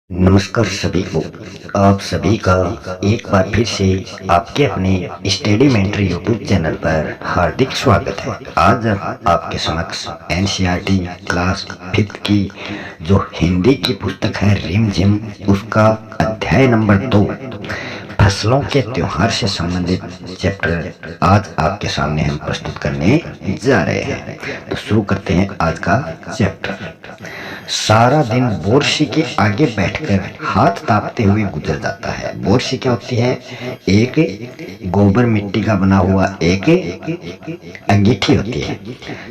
नमस्कार सभी को। आप सभी का एक बार फिर से आपके अपने स्टडी मेंटरी यूट्यूब चैनल पर हार्दिक स्वागत है। आज आपके समक्ष एनसीईआरटी क्लास 5 की जो हिंदी की पुस्तक है रिम झिम, उसका अध्याय नंबर 2 फसलों के त्योहार से संबंधित चैप्टर आज आपके सामने हम प्रस्तुत करने जा रहे हैं। तो शुरू करते हैं आज का चैप्टर। सारा दिन बोरसी के आगे बैठकर हाथ तापते हुए गुजर जाता है। बोरसी क्या होती है? एक गोबर मिट्टी का बना हुआ एक अंगीठी होती है।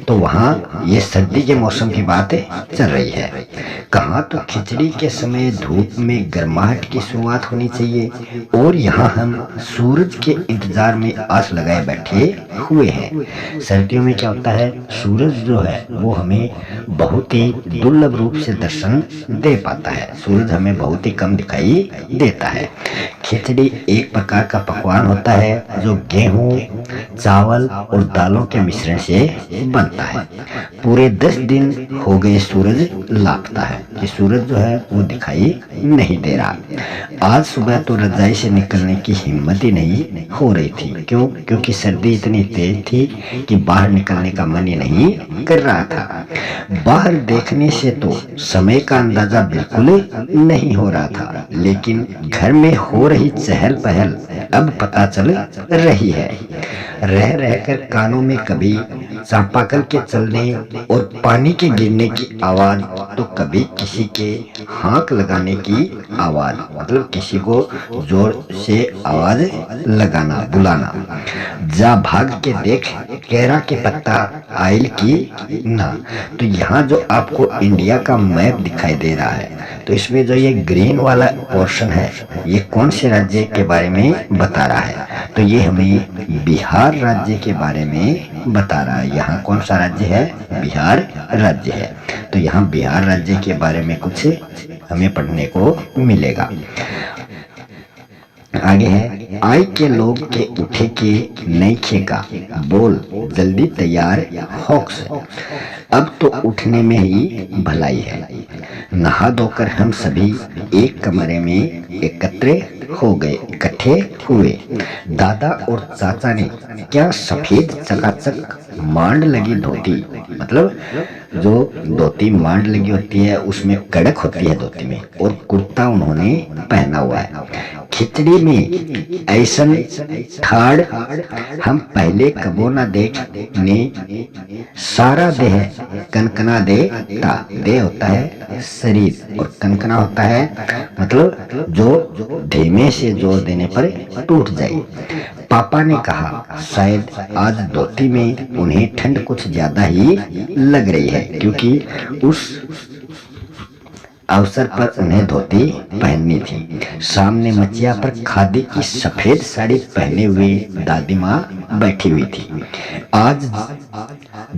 तो वहाँ ये सर्दी के मौसम की बात चल रही है। कहाँ तो खिचड़ी के समय धूप में गर्माहट की शुरुआत होनी चाहिए, और यहाँ हम सूरज के इंतजार में आस लगाए बैठे हुए हैं। सर्दियों में क्या होता है? सूरज जो है वो हमें बहुत ही दुर्लभ रूप से दर्शन दे पाता है। सूरज हमें बहुत ही कम दिखाई देता है। खिचड़ी एक प्रकार का पकवान होता है जो गेहूं, चावल और दालों के मिश्रण से बनता है। पूरे 10 दिन हो गए सूरज लापता है, कि सूरज जो है वो दिखाई नहीं दे रहा। आज सुबह तो रजाई से निकलने की हिम्मत ही नहीं हो रही थी। क्यों? क्योंकि सर्दी इतनी तेज थी कि बाहर निकलने का मन ही नहीं कर रहा था। बाहर देखने से तो समय का अंदाजा बिल्कुल नहीं हो रहा था, लेकिन घर में हो रही चहल पहल अब पता चल रही है। रह रहकर कानों में कभी चापाकल के चलने और पानी के गिरने की आवाज, तो कभी किसी के हाँक लगाने की आवाज, मतलब किसी को जोर से आवाज लगाना, बुलाना। जा भाग के देख, केरा के पत्ता आयल की ना। तो यहाँ जो आपको इंडिया का मैप दिखाई दे रहा है, तो इसमें जो ये ग्रीन वाला पोर्शन है, ये कौन से राज्य के बारे में बता रहा है? तो ये हमें बिहार राज्य के बारे में बता रहा है। यहाँ कौन सा राज्य है? बिहार राज्य है। तो यहाँ बिहार राज्य के बारे में कुछ हमें पढ़ने को मिलेगा। आगे है, आई के लोग के उठे के नईखे का बोल जल्दी तैयार होक्स। अब तो उठने में ही भलाई है। नहा धोकर हम सभी एक कमरे में इकट्ठे हुए। दादा और चाचा ने क्या सफेद चकाचक मांड लगी धोती, मतलब जो धोती मांड लगी होती है उसमें कड़क होती है धोती में, और कुर्ता उन्होंने पहना हुआ है। खिचड़ी में ऐसन ठाड़ हम पहले कबो न देखने। सारा देह कनकना देता। देह होता है शरीर, और कनकना होता है मतलब जो धीमे से जोर देने पर टूट जाए। पापा ने कहा शायद आज धोती में उन्हें ठंड कुछ ज्यादा ही लग रही है, क्योंकि उस अवसर पर उन्हें धोती पहननी थी। सामने मचिया पर खादी की सफेद साड़ी पहने हुए दादी माँ बैठी हुई थी। आज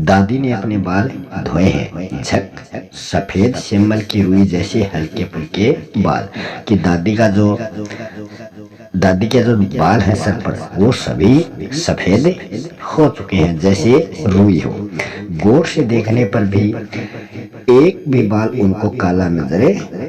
दादी ने अपने बाल धोए हैं, झक सफेद सिम्बल की रुई जैसे हल्के फुल्के बाल। कि दादी के जो बाल हैं सर पर, वो सभी सफेद हो चुके हैं जैसे रुई हो। गौर से देखने पर भी एक भी बाल उनको काला नजर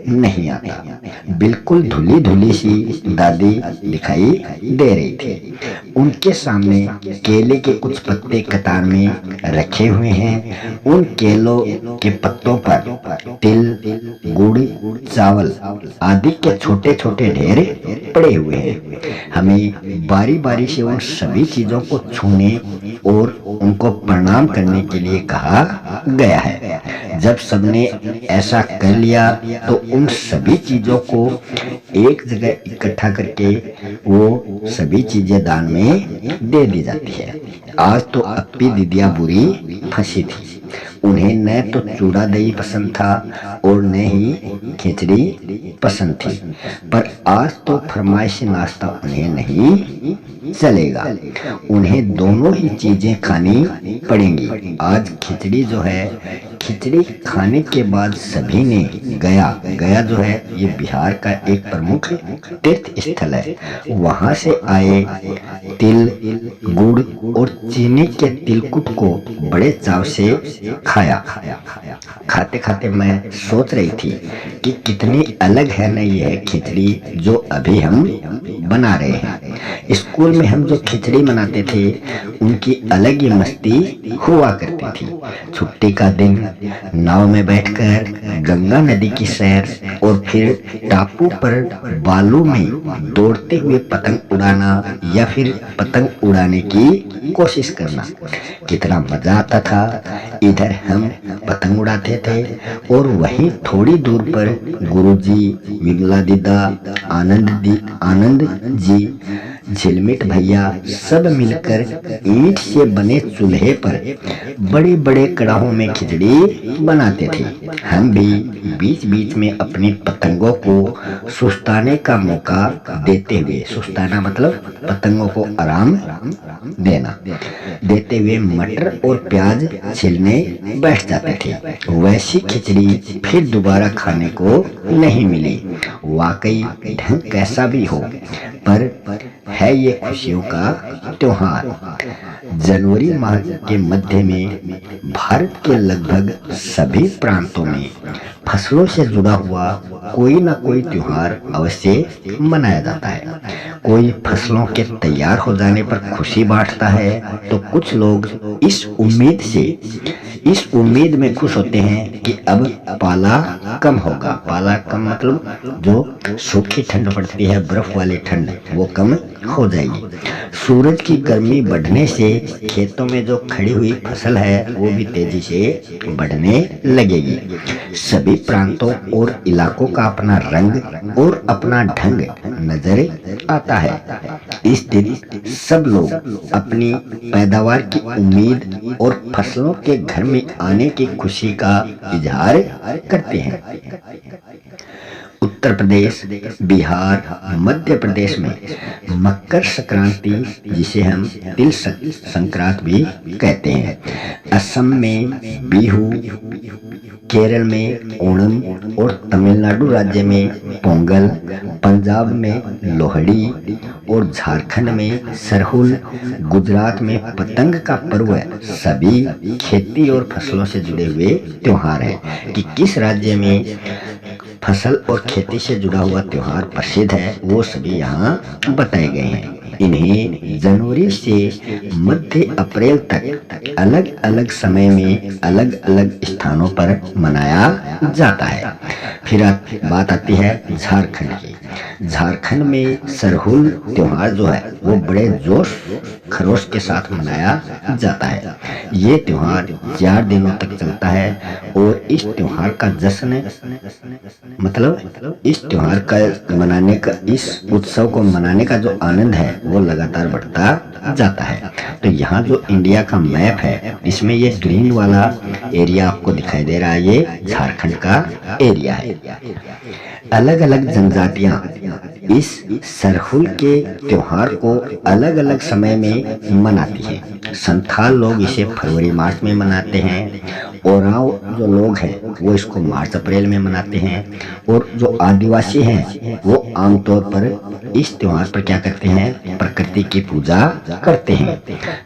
नहीं आता। बिल्कुल धुली धुली सी दादी दिखाई दे रही थी। उनके सामने केले के कुछ पत्ते कतार में रखे हुए हैं। उन केलों के पत्तों पर तिल, गुड़, चावल आदि के छोटे छोटे ढेर पड़े हुए हैं। हमें बारी बारी से उन सभी चीजों को छूने और उनको प्रणाम करने के लिए कहा गया है। जब सबने ऐसा कर लिया तो उन सभी चीजों को एक जगह इकट्ठा करके वो सभी चीजें दान में दे दी जाती है। आज तो अप्पी दीदिया बुरी फंसी थी। उन्हें न तो चूड़ा दही पसंद था और न ही खिचड़ी पसंद थी, पर आज तो फरमाइशी नाश्ता उन्हें नहीं चलेगा। उन्हें दोनों ही चीजें खानी पड़ेंगी। आज खिचड़ी जो है, खिचड़ी खाने के बाद सभी ने गया गया जो है ये बिहार का एक प्रमुख तीर्थ स्थल है। वहां से आए तिल, गुड़ और चीनी के तिलकुट को बड़े चाव से खाया। खाते खाते मैं सोच रही थी कि कितनी अलग है ना यह खिचड़ी जो अभी हम बना रहे हैं। स्कूल में हम जो खिचड़ी बनाते थे उनकी अलग ही मस्ती हुआ करती थी। छुट्टी का दिन नाव में बैठकर गंगा नदी की सैर और फिर टापू पर बालू में दौड़ते हुए पतंग उड़ाना या फिर पतंग उड़ाने की कोशिश करना कितना मजा आता था। इधर हम पतंग उड़ाते थे और वहीं थोड़ी दूर पर गुरुजी, विमला दीदा, आनंद जी, झिलमिट भैया सब मिलकर ईंट से बने चूल्हे पर बड़े बड़े कड़ाहों में खिचड़ी बनाते थे। हम भी बीच बीच में अपनी पतंगों को सुस्ताने का मौका देते हुए, सुस्ताना मतलब पतंगों को आराम देना, देते हुए मटर और प्याज छिलने बैठ जाते थे। वैसी खिचड़ी फिर दोबारा खाने को नहीं मिली। वाकई ढंग कैसा भी हो पर है ये खुशियों का त्योहार। जनवरी माह के मध्य में भारत के लगभग सभी प्रांतों में फसलों से जुड़ा हुआ कोई ना कोई त्योहार अवश्य मनाया जाता है। कोई फसलों के तैयार हो जाने पर खुशी बांटता है तो कुछ लोग इस उम्मीद में खुश होते हैं कि अब पाला कम होगा। पाला कम मतलब जो सूखी ठंड पड़ती है, बर्फ वाली ठंड, वो कम हो जाएगी। सूरज की गर्मी बढ़ने से खेतों में जो खड़ी हुई फसल है वो भी तेजी से बढ़ने लगेगी। सभी प्रांतों और इलाकों का अपना रंग और अपना ढंग नजर आता है। इस दिन सब लोग अपनी पैदावार की उम्मीद और फसलों के घर में आने की खुशी का इजहार करते हैं। उत्तर प्रदेश, बिहार, मध्य प्रदेश में मकर संक्रांति, जिसे हम तिल संक्रांति भी कहते हैं, असम में बिहू, केरल में ओणम और तमिलनाडु राज्य में पोंगल, पंजाब में लोहड़ी और झारखंड में सरहुल, गुजरात में पतंग का पर्व सभी खेती और फसलों से जुड़े हुए त्योहार हैं। कि किस राज्य में फसल और खेती से जुड़ा हुआ त्योहार प्रसिद्ध है वो सभी यहाँ बताए गए हैं। इन्हें जनवरी से मध्य अप्रैल तक अलग अलग समय में अलग अलग स्थानों पर मनाया जाता है। फिर बात आती है झारखंड की। झारखंड में सरहुल त्योहार जो है वो बड़े जोश खरोश के साथ मनाया जाता है। ये त्योहार 4 दिनों तक चलता है और इस त्योहार का जश्न मतलब इस त्योहार का मनाने का, इस उत्सव को मनाने का जो आनंद है वो लगातार बढ़ता जाता है। तो यहाँ जो इंडिया का मैप है इसमें ये ग्रीन वाला एरिया आपको दिखाई दे रहा है, ये झारखंड का एरिया है। अलग अलग जनजातियां इस सरहुल के त्योहार को अलग अलग समय में मनाती हैं। संथाल लोग इसे फरवरी मार्च में मनाते हैं। ओराव जो लोग हैं वो इसको मार्च अप्रैल में मनाते हैं। और जो आदिवासी हैं वो आमतौर पर इस त्योहार पर क्या करते हैं, प्रकृति की पूजा करते हैं।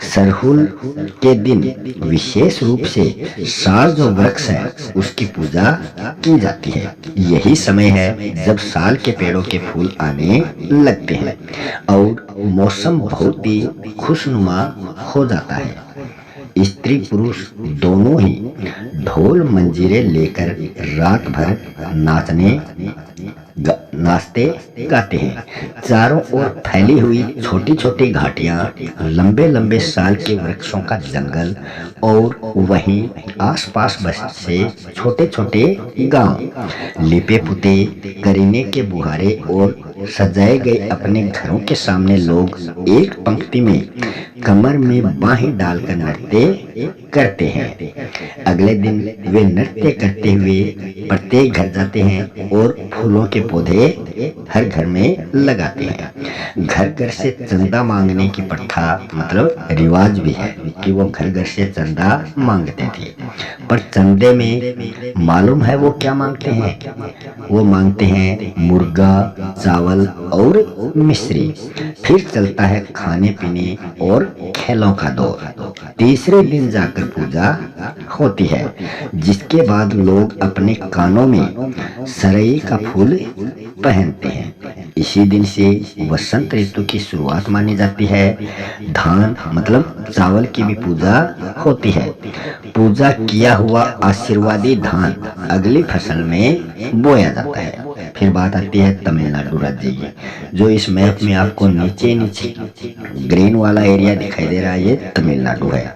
सरहुल के दिन विशेष रूप से साल जो वृक्ष है उसकी पूजा की जाती है। यही समय है जब साल के पेड़ों के फूल आने लगते हैं और मौसम बहुत ही खुशनुमा हो जाता है। स्त्री पुरुष दोनों ही ढोल मंजीरे लेकर रात भर नाचते गाते हैं। चारों ओर फैली हुई छोटी छोटी घाटियां, लंबे लंबे साल के वृक्षों का जंगल और वहीं आसपास बसे छोटे छोटे गांव, लिपे पुते करीने के बुहारे और सजाए गए अपने घरों के सामने लोग एक पंक्ति में कमर में बाहें डालकर नृत्य करते हैं। अगले दिन वे नृत्य करते हुए प्रत्येक घर जाते हैं और फूलों के पौधे हर घर में लगाते हैं। घर घर से चंदा मांगने की प्रथा मतलब रिवाज भी है कि वो घर घर से चंदा मांगते थे। पर चंदे में मालूम है वो क्या मांगते हैं? वो मांगते हैं मुर्गा, चावल और मिश्री। फिर चलता है खाने पीने और खेलों का दौर। तीसरे दिन जाकर पूजा होती है, जिसके बाद लोग अपने कानों में सरई का फूल पहनते हैं। इसी दिन से वसंत ऋतु की शुरुआत मानी जाती है। धान मतलब चावल की भी पूजा होती है। पूजा किया हुआ आशीर्वादी धान अगली फसल में बोया जाता है। फिर बात आती है तमिलनाडु राज्य की, जो इस मैप में आपको नीचे नीचे ग्रीन वाला एरिया दिखाई दे रहा है, ये तमिलनाडु है।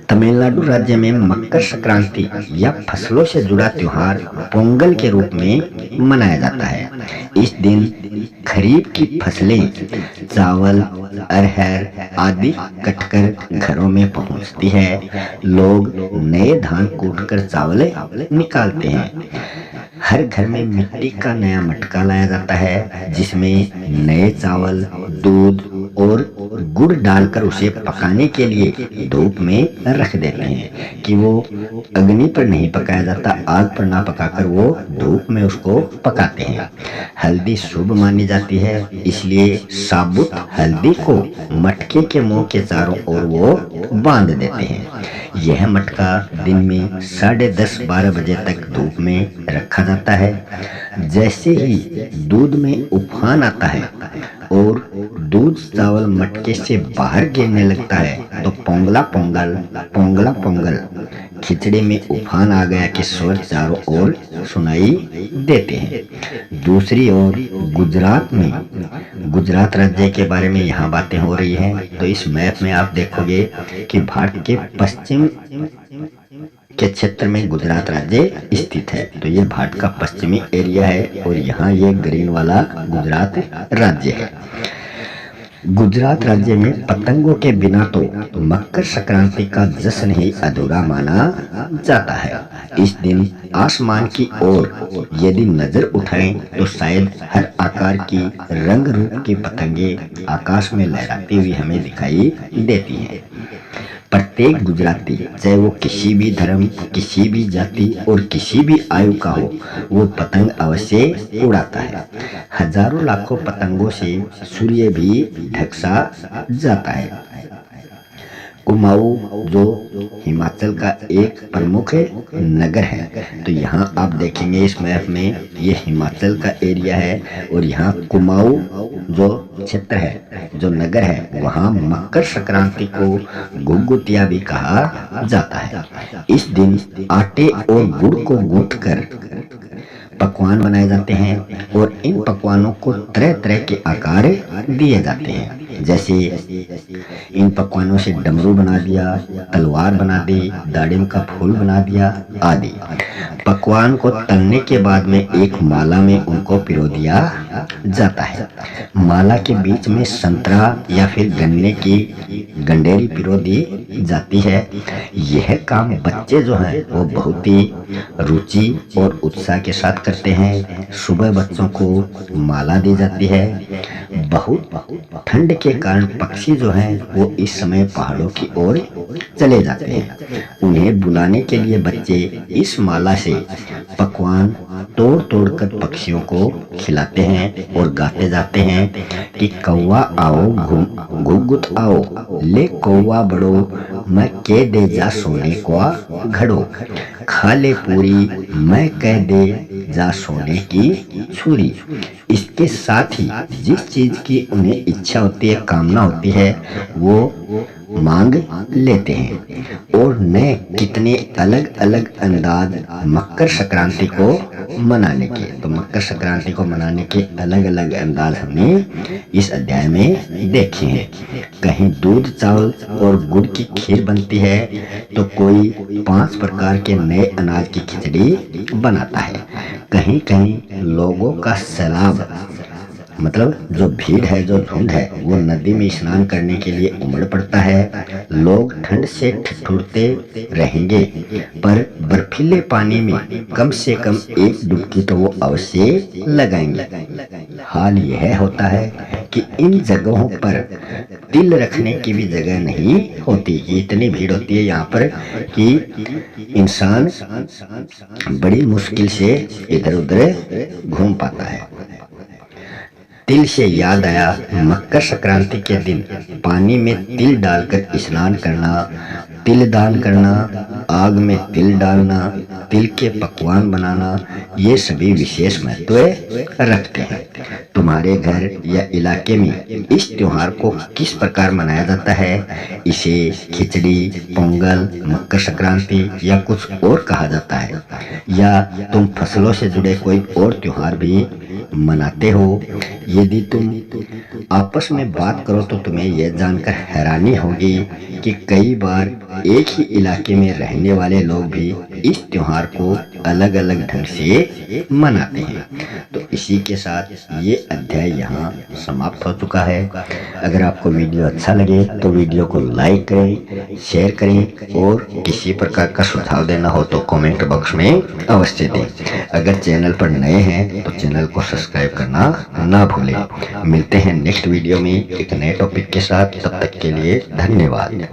तमिलनाडु राज्य में मकर संक्रांति या फसलों से जुड़ा त्योहार पोंगल के रूप में मनाया जाता है। इस दिन खरीफ की फसलें चावल, अरहर आदि कटकर घरों में पहुंचती है। लोग नए धान कूटकर चावल निकालते हैं। हर घर में मिट्टी का नया मटका लाया जाता है, जिसमें नए चावल, दूध और गुड़ डालकर उसे पकाने के लिए धूप में रख देते हैं कि वो अग्नि पर नहीं पकाया जाता, आग पर ना पकाकर वो धूप में उसको पकाते हैं। हल्दी शुभ मानी जाती है, इसलिए साबुत हल्दी को मटके के मुंह के चारों ओर वो बांध देते हैं। यह मटका दिन में 10:30-12 बजे तक धूप में रखा जाता है। जैसे ही दूध में उफान आता है और दूध चावल मटके से बाहर गिरने लगता है तो पोंगला पोंगल पोंगला पोंगल खिचड़ी में उफान आ गया कि स्वर चारों ओर सुनाई देते हैं। दूसरी ओर गुजरात राज्य के बारे में यहाँ बातें हो रही हैं। तो इस मैप में आप देखोगे कि भारत के पश्चिम के क्षेत्र में गुजरात राज्य स्थित है। तो ये भारत का पश्चिमी एरिया है और यहाँ ये ग्रीन वाला गुजरात राज्य है। गुजरात राज्य में पतंगों के बिना तो मकर संक्रांति का जश्न ही अधूरा माना जाता है। इस दिन आसमान की ओर यदि नजर उठाएं तो शायद हर आकार की रंग रूप की पतंगे आकाश में लहराती हुई हमें दिखाई देती हैं। प्रत्येक गुजराती, चाहे वो किसी भी धर्म, किसी भी जाति और किसी भी आयु का हो, वो पतंग अवश्य उड़ाता है। हजारों लाखों पतंगों से सूर्य भी ढकसा जाता है। कुमाऊं जो हिमाचल का एक प्रमुख नगर है, तो यहाँ आप देखेंगे इस मैप में ये हिमाचल का एरिया है और यहाँ कुमाऊं जो क्षेत्र है, जो नगर है, वहाँ मकर संक्रांति को घुघुतिया भी कहा जाता है। इस दिन आटे और गुड़ को गूंथकर पकवान बनाए जाते हैं और इन पकवानों को तरह तरह के आकार दिए जाते हैं। जैसे इन पकवानों से डमरू बना दिया, तलवार बना दी, दाड़िम का फूल बना दिया आदि। पकवान को तलने के बाद में एक माला में उनको पिरो दिया जाता है। माला के बीच में संतरा या फिर गन्ने की गंडेरी पिरो दी जाती है। यह काम बच्चे जो हैं वो बहुत ही रुचि और उत्साह के साथ करते हैं। सुबह बच्चों को माला दी जाती है। बहुत ठंड के कारण पक्षी जो हैं वो इस समय पहाड़ों की ओर चले जाते हैं। उन्हें बुलाने के लिए बच्चे इस माला से पकवान तोड़ तोड़ कर पक्षियों को खिलाते हैं और गाते जाते हैं कि कौवा आओ घुघुत आओ, ले कौवा बड़ो, मैं कह दे जा सोने को घड़ो, खा ले पूरी, मैं कह दे जा सोने की छुरी। इसके साथ ही जिस चीज की उन्हें इच्छा होती है, कामना होती है, वो मांग लेते हैं। और नए कितने अलग अलग अंदाज मकर संक्रांति को मनाने के, तो मकर संक्रांति को मनाने के अलग अलग अंदाज हमने इस अध्याय में देखे हैं। कहीं दूध चावल और गुड़ की खीर बनती है, तो कोई 5 प्रकार के नए अनाज की खिचड़ी बनाता है। कहीं कहीं लोगों का सैलाब मतलब जो भीड़ है, जो झुंड है, वो नदी में स्नान करने के लिए उमड़ पड़ता है। लोग ठंड से ठिठुरते रहेंगे, पर बर्फीले पानी में कम से कम एक डुबकी तो वो अवश्य लगाएंगे। हाल यह होता है कि इन जगहों पर तिल रखने की भी जगह नहीं होती। इतनी भीड़ होती है यहाँ पर कि इंसान बड़ी मुश्किल से इधर उधर घूम पाता है। तिल से याद आया, मकर संक्रांति के दिन पानी में तिल डालकर स्नान करना, तिल दान करना, आग में तिल डालना, तिल के पकवान बनाना, ये सभी विशेष महत्व रखते हैं। तुम्हारे घर या इलाके में इस त्योहार को किस प्रकार मनाया जाता है? इसे खिचड़ी, पोंगल, मकर संक्रांति या कुछ और कहा जाता है? या तुम फसलों से जुड़े कोई और त्योहार भी मनाते हो? यदि तुम आपस में बात करो तो तुम्हें यह जानकर हैरानी होगी कि कई बार एक ही इलाके में रहने वाले लोग भी इस त्योहार को अलग अलग ढंग से मनाते हैं। तो इसी के साथ ये अध्याय यहाँ समाप्त हो चुका है। अगर आपको वीडियो अच्छा लगे तो वीडियो को लाइक करें, शेयर करें और किसी प्रकार का सुझाव देना हो तो कमेंट बॉक्स में अवश्य दें। अगर चैनल पर नए हैं तो चैनल को सब्सक्राइब करना ना भूलें। मिलते हैं नेक्स्ट वीडियो में एक नए टॉपिक के साथ। तब तक के लिए धन्यवाद।